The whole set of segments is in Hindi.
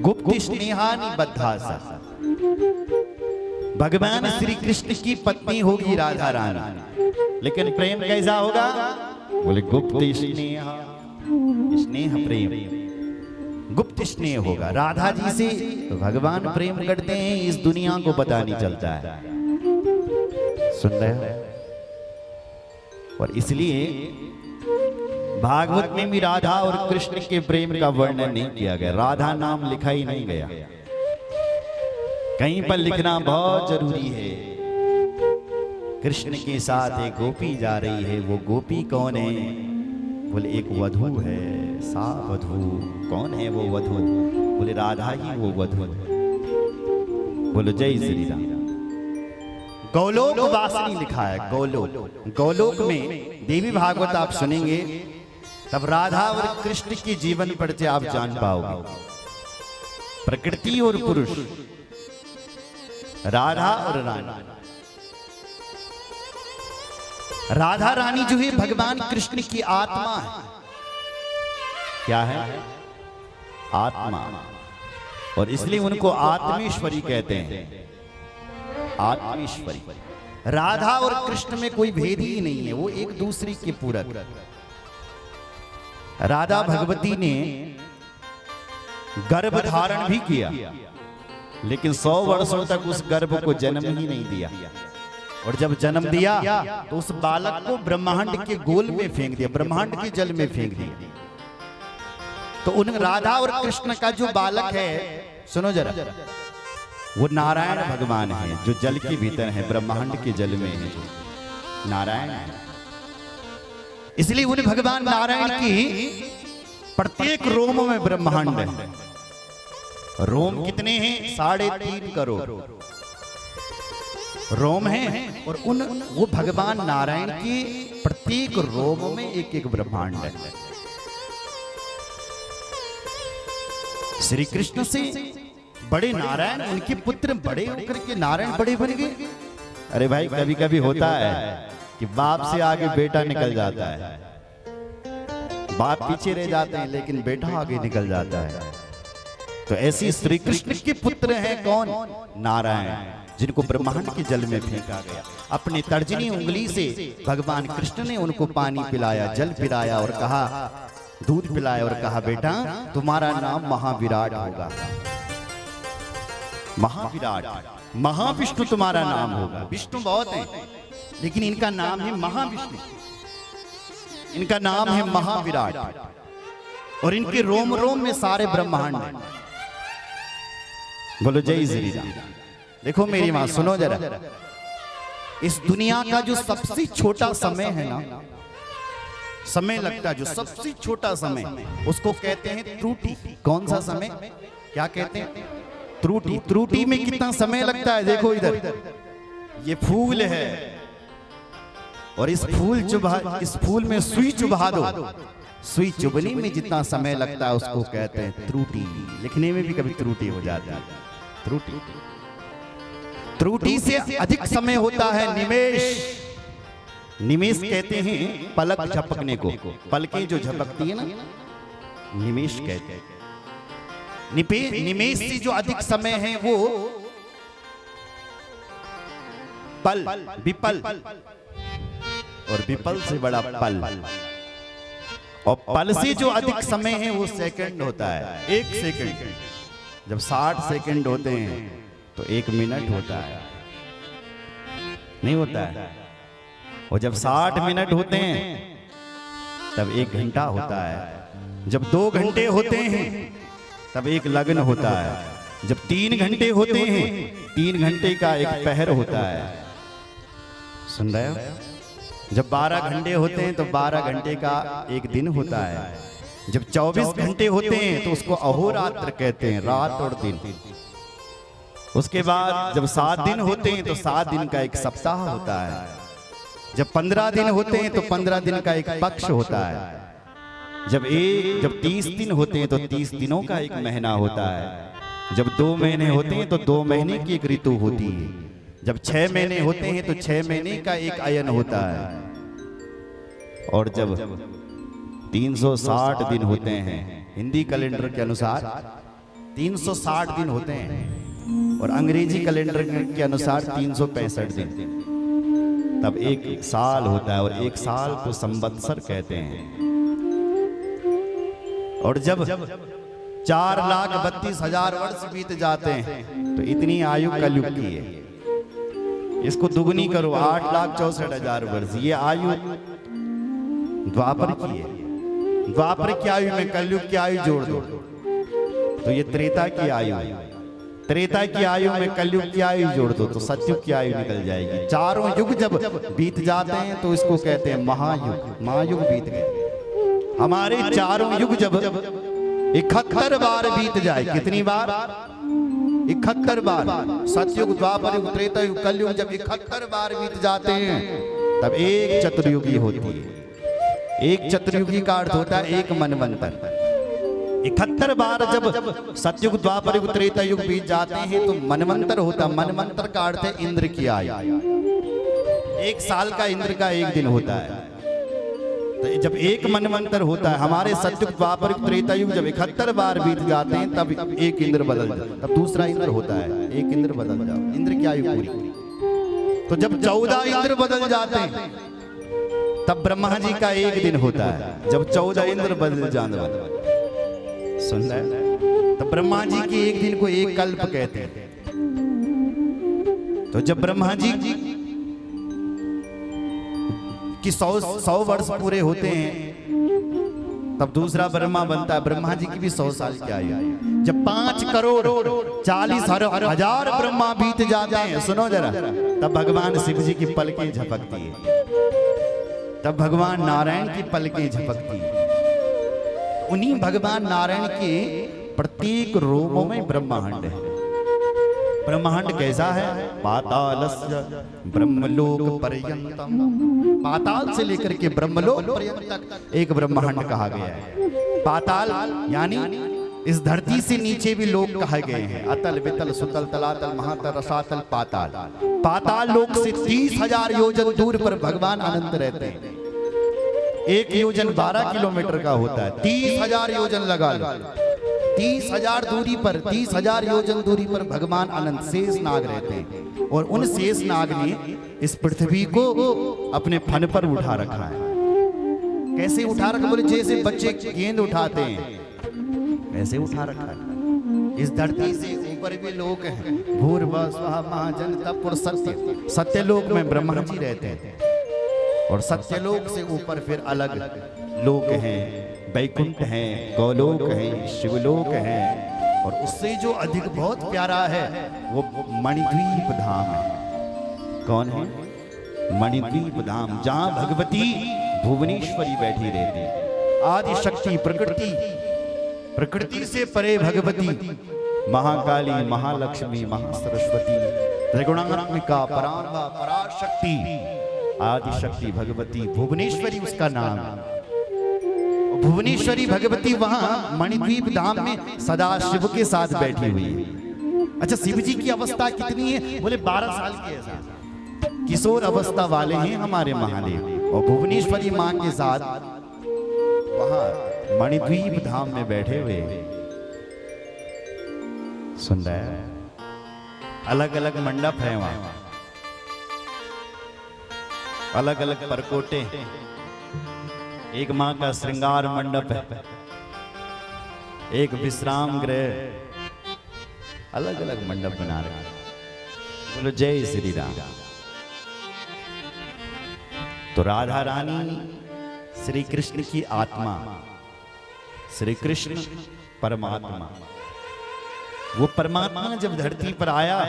गुप्त स्नेहानि बद्धासा। भगवान श्री कृष्ण की पत्नी होगी राधा रानी, लेकिन प्रेम कैसा होगा? बोले गुप्त स्नेह, स्नेह प्रेम, गुप्त स्नेह होगा। राधा जी से भगवान प्रेम करते हैं, इस दुनिया को पता नहीं चलता है। सुन रहे हो? और इसलिए भागवत में भी राधा और कृष्ण के प्रेम का वर्णन नहीं किया गया, राधा नाम लिखा ही नहीं गया। कहीं पर लिखना बहुत जरूरी है। कृष्ण के साथ एक गोपी जा रही है, वो गोपी कौन है? बोले एक वधू है, सा वधू। कौन है वो वधू? बोले राधा ही वो वधू। बोलो जय श्री राम। गौलोक वासिनी लिखा है, गौलोक। गौलोक में देवी भागवत आप सुनेंगे तब राधा और कृष्ण के जीवन पर से आप जान पाओगे। प्रकृति और पुरुष, राधा और रानी। राधा रानी जो है भगवान कृष्ण की आत्मा है। क्या है? आत्मा। और इसलिए उनको आत्मेश्वरी कहते हैं, आत्मेश्वरी। राधा और कृष्ण में कोई भेद ही नहीं है, वो एक दूसरे के पूरक। राधा भगवती ने गर्भ धारण भी किया, लेकिन 100 वर्षों तक उस गर्भ को जन्म ही नहीं दिया। और जब जन्म दिया तो उस बालक को ब्रह्मांड के गोल में फेंक दिया, ब्रह्मांड के जल में फेंक दिया। तो उन राधा और कृष्ण का जो बालक है, सुनो जरा, वो नारायण भगवान है, जो जल के भीतर है, ब्रह्मांड के जल में है, जो नारायण है। इसलिए उन भगवान नारायण की प्रत्येक रोम में ब्रह्मांड है। रोम कितने हैं? 3.5 करोड़ रोम हैं। और उन वो भगवान नारायण की प्रत्येक रोम में एक एक ब्रह्मांड है। श्री कृष्ण से बड़े नारायण, उनके पुत्र बड़े होकर के नारायण बड़े बन गए। अरे भाई, कभी कभी होता है कि बाप से आगे बेटा निकल जाता है, बाप पीछे रह जाते हैं, लेकिन बेटा आगे निकल जाता है। तो ऐसी श्री कृष्ण के पुत्र हैं कौन? नारायण, जिनको ब्रह्मांड के जल में फेंका गया। अपने तर्जनी उंगली से भगवान कृष्ण ने उनको पानी पिलाया, जल पिलाया और कहा, दूध पिलाया और कहा, बेटा तुम्हारा नाम महाविराट होगा। महाविराट, महाविष्णु तुम्हारा नाम होगा। विष्णु बहुत हैं, लेकिन इनका नाम है महाविष्णु, इनका नाम है महाविराट। और इनके रोम रोम में सारे ब्रह्मांड हैं। बोलो जय श्री राम। देखो मेरी मां, सुनो जरा, इस दुनिया का जो सबसे छोटा समय है ना, समय लगता है, जो सबसे छोटा समय, उसको कहते हैं त्रुटि। कौन सा समय? क्या कहते हैं? त्रुटि। त्रुटि में कितना समय लगता है? देखो इधर, ये फूल है, और इस फूल में सुई चुभा दो, सुई चुभने में जितना समय लगता है उसको कहते हैं त्रुटि। लिखने में भी कभी त्रुटि हो जाती है, त्रुटि। त्रुटि से अधिक समय होता है निमेष। निमेष कहते हैं पलक झपकने को, पलकें जो झपकती है ना, निमेष कहते हैं। निमेष से जो अधिक समय है वो पल, विपल, और विपल से बड़ा पल, और पल से जो अधिक समय है वो सेकंड होता है। 1 सेकंड। जब 60 सेकंड होते हैं तो 1 मिनट होता है, नहीं होता है? और जब 60 मिनट होते हैं तब 1 घंटा होता है। जब 2 घंटे होते हैं तब 1 लग्न होता है। जब 3 घंटे होते हैं, 3 घंटे का 1 पहर होता है। सुन रहे हो? जब 12 घंटे होते हैं तो 12 घंटे का 1 दिन होता है। जब 24 घंटे होते हैं तो उसको अहोरात्र कहते हैं, रात और दिन। उसके बाद जब 7 दिन होते हैं तो 7 दिन का 1 सप्ताह होता है। जब 15 दिन होते हैं तो 15 दिन का 1 पक्ष होता है। जब 30 दिन होते हैं तो 30 दिनों का 1 महीना होता है। जब 2 महीने होते हैं तो 2 महीने की 1 ऋतु होती है। जब 6 महीने होते हैं तो 6 महीने का 1 अयन होता है। और जब 360 दिन होते हैं हिंदी कैलेंडर के अनुसार, 360 दिन होते हैं और अंग्रेजी कैलेंडर के अनुसार 365 दिन, तब एक साल होता है और एक साल को संवत्सर कहते हैं। और जब 4,32,000 वर्ष बीत जाते हैं तो इतनी आयु कलयुग की है। इसको दुगनी करो, 8,64,000 वर्ष, ये आयु द्वापर की है। द्वापर की आयु में कलयुग की आयु जोड़ दो तो ये त्रेता की आयु है। त्रेता की आयु में कलयुग की आयु जोड़ दो तो सतयुग की आयु निकल जाएगी। चारों युग जब बीत जाते हैं तो इसको कहते हैं महायुग। महायुग बीत गए। हमारे चारों युग जब 71 बार बीत जाए, कितनी बार? 71 बार। सतयुग, द्वापर युग, त्रेता युग, कलयुग जब 71 बार बीत जाते हैं तब एक चतुर्युगी होती है। एक चतुर्युगी का अर्थ होता है एक मनवंतर। 71 बार जब सतयुग, द्वापर युग, त्रेता युग बीत जाते हैं तो मनवंतर होता। मनवंतर का अर्थ है इंद्र की आयु। एक साल का इंद्र का एक दिन होता है। तो जब एक मनवंतर होता है, हमारे सतयुग, द्वापर युग, त्रेता युग जब 71 बार बीत जाते हैं तब एक इंद्र बदल जाता, तब दूसरा इंद्र होता है। एक इंद्र बदल जाओ, इंद्र की आयु पूरी। तो जब 14 इंद्र बदल जाते हैं तब ब्रह्मा जी का एक दिन होता है। जब 14 इंद्र बदल जाने वाले, सुन रहे हैं? तब ब्रह्मा जी के एक दिन को एक कल्प कहते हैं। तो जब ब्रह्मा जी कि 100 वर्ष पूरे होते हैं तब दूसरा ब्रह्मा बनता है। ब्रह्मा जी की भी 100 साल की आयु। जब 5,40,00,000 ब्रह्मा बीत जाते हैं, सुनो जरा, तब भगवान शिव जी की पलकें झपकती है। तब भगवान नारायण की पलकें झपकती है। उन्हीं भगवान नारायण के प्रत्येक रोमों में ब्रह्मांड है। ब्रह्मांड कैसा है? पातालस्य ब्रह्मलोक पर्यंतम। पाताल से लेकर के ब्रह्मलोक पर्यंत तक एक ब्रह्मांड कहा गया है। पाताल यानी इस धरती से नीचे भी लोक कहे गए हैं। अतल, वितल, सुतल, तलातल, महातल, रसातल, पाताल। पाताल लोक से 30,000 योजन दूर पर भगवान अनंत रहते हैं। एक योजन 12 किलोमीटर का होता है। 30,000 योजन लगा लो। 30,000 दूरी पर, 30,000 योजन दूरी पर भगवान अनंत शेष नाग रहते हैं। और उन शेष नाग ने इस पृथ्वी को अपने फन पर उठा रखा है। कैसे उठा रखा? बोले जैसे बच्चे गेंद उठाते हैं ऐसे उठा रखा है। इस धरती से ऊपर भी लोग हैं। भूर्भुवः स्वः महाजन तपुर सत्य। सत्यलोक में ब्रह्मा जी रहते हैं और सत्यलोक से ऊपर फिर अलग लोक हैं। वैकुंठ हैं, गौलोक हैं, शिवलोक हैं और उससे जो अधिक बहुत प्यारा है वो मणिद्वीप धाम है। कौन है? मणिद्वीप धाम, जहां भगवती भुवनेश्वरी बैठी रहती। आदि शक्ति प्रकृति, प्रकृति से परे भगवती महाकाली, महालक्ष्मी, महासरस्वती, त्रिगुणात्मिका, पराम्बा, पराशक्ति, आदि शक्ति भगवती भुवनेश्वरी उसका नाम। भुवनेश्वरी भगवती वहां मणिद्वीप धाम में सदा शिव के साथ बैठी हुई है। अच्छा, शिव जी की अवस्था कितनी है? बोले 12 साल की है। किशोर अवस्था वाले हैं हमारे महादेव। और भुवनेश्वरी मां के साथ वहां मणिद्वीप धाम में बैठे हुए। सुन रहे हैं? अलग अलग मंडप है वहां, अलग अलग परकोटे। एक मां का श्रृंगार मंडप है, एक विश्राम गृह, अलग अलग मंडप बना रहे हैं। बोलो जय श्री राम। तो राधा रानी श्री कृष्ण की आत्मा, श्री कृष्ण परमात्मा, वो परमात्मा जब धरती पर आया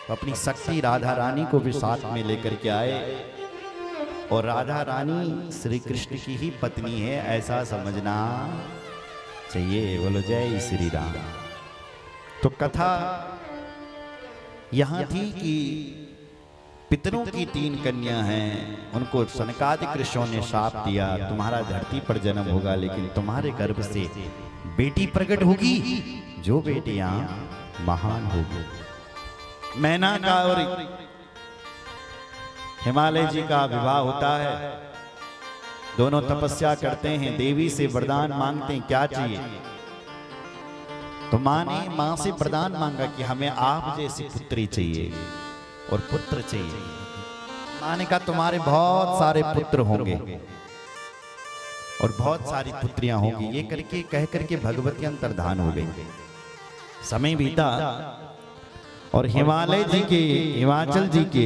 तो अपनी शक्ति राधा रानी को भी साथ में लेकर के आए। और राधा रानी श्री कृष्ण की ही पत्नी है, ऐसा समझना चाहिए। बोलो जय श्री राम। तो कथा यहाँ थी कि पितरों की 3 कन्या हैं, उनको सनकादिक ऋषियों ने शाप दिया, तुम्हारा धरती पर जन्म होगा लेकिन तुम्हारे गर्भ से बेटी प्रकट होगी, जो बेटियां महान होगी। मैना का और हिमालय जी का विवाह होता है। दोनों तपस्या करते हैं, देवी से वरदान मांगते हैं, क्या चाहिए? तो माँ ने माँ से प्रदान मांगा कि हमें आप जैसी पुत्री चाहिए और पुत्र चाहिए। माँ ने कहा तुम्हारे बहुत सारे पुत्र होंगे और बहुत सारी पुत्रियां होंगी। ये करके कह करके भगवती अंतर्धान हो गई। समय बीता और हिमाचल जी के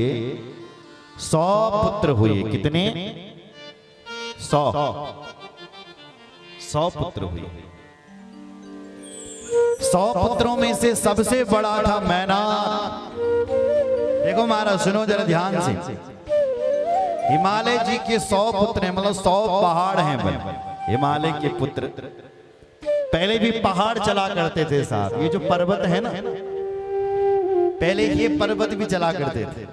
100 पुत्र हुए। कितने? 100 पुत्र हुए। 100 पुत्रों में से सबसे बड़ा था मैनाक। देखो महाराज सुनो जरा ध्यान से। हिमालय जी के 100 पुत्र हैं, मतलब 100 पहाड़ हैं भाई हिमालय के पुत्र। पहले भी पहाड़ चला करते थे साहब। ये जो पर्वत है ना, पहले ये पर्वत भी चला करते थे।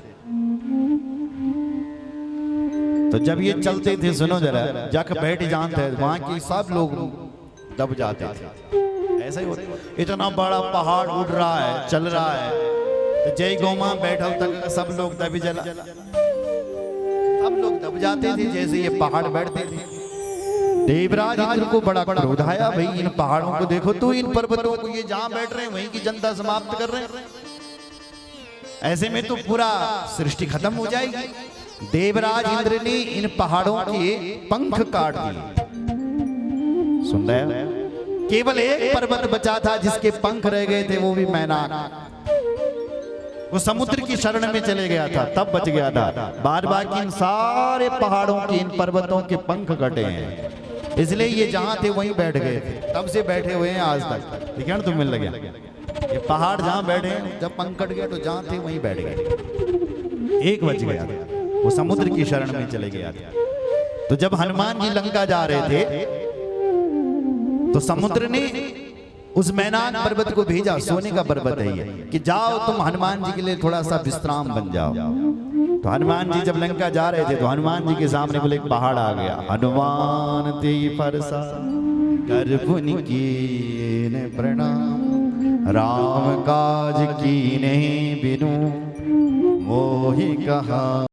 तो जब ये चलते थे सुनो जरा, जाकर बैठ जानते वहां के सब लोग दब जाते थे। ऐसा ही होता, इतना बड़ा पहाड़ उड़ रहा है, चल रहा है, तो जय गौमा बैठल तक सब लोग दब जला, सब लोग दब जाते थे जैसे ये पहाड़ बैठते थे। देवराज इंद्र को बड़ा क्रोध आया, भाई इन पहाड़ों को देखो तो, इन पर्वतों को, ये जहां बैठ रहे हैं वहीं की जनता समाप्त कर रहे हैं। ऐसे में तो पूरा सृष्टि खत्म हो जाएगी। देवराज इंद्र ने इन पहाड़ों के पंख काट दिए। सुन रहे हैं? केवल एक पर्वत बचा था जिसके पंख रह गए थे, वो भी मैनाक। वो समुद्र की शरण में चले गया था, तब बच गया था। बार बार इन सारे पहाड़ों के, इन पर्वतों के पंख कटे हैं, इसलिए ये जहां थे वहीं बैठ गए थे। तब से बैठे हुए हैं आज तक। ठीक है ना? तुम मिल लगे ये पहाड़ जहां बैठे हैं, जब पंख कट गया तो जहां थे वहीं बैठ गए। एक बच गया था, वो समुद्र की शरण में चले गया था। तो जब हनुमान जी लंका जा रहे थे तो समुद्र ने उस मैनाक पर्वत को भेजा। सोने का पर्वत है ये, कि जाओ तुम हनुमान जी के लिए थोड़ा सा विश्राम बन जाओ। तो हनुमान जी जब लंका जा रहे थे तो हनुमान जी के सामने बोले एक पहाड़ आ गया। हनुमान ते परसा कर पुनि कीन प्रणाम, राम काज कीन्हे बिनु मोहि कहा।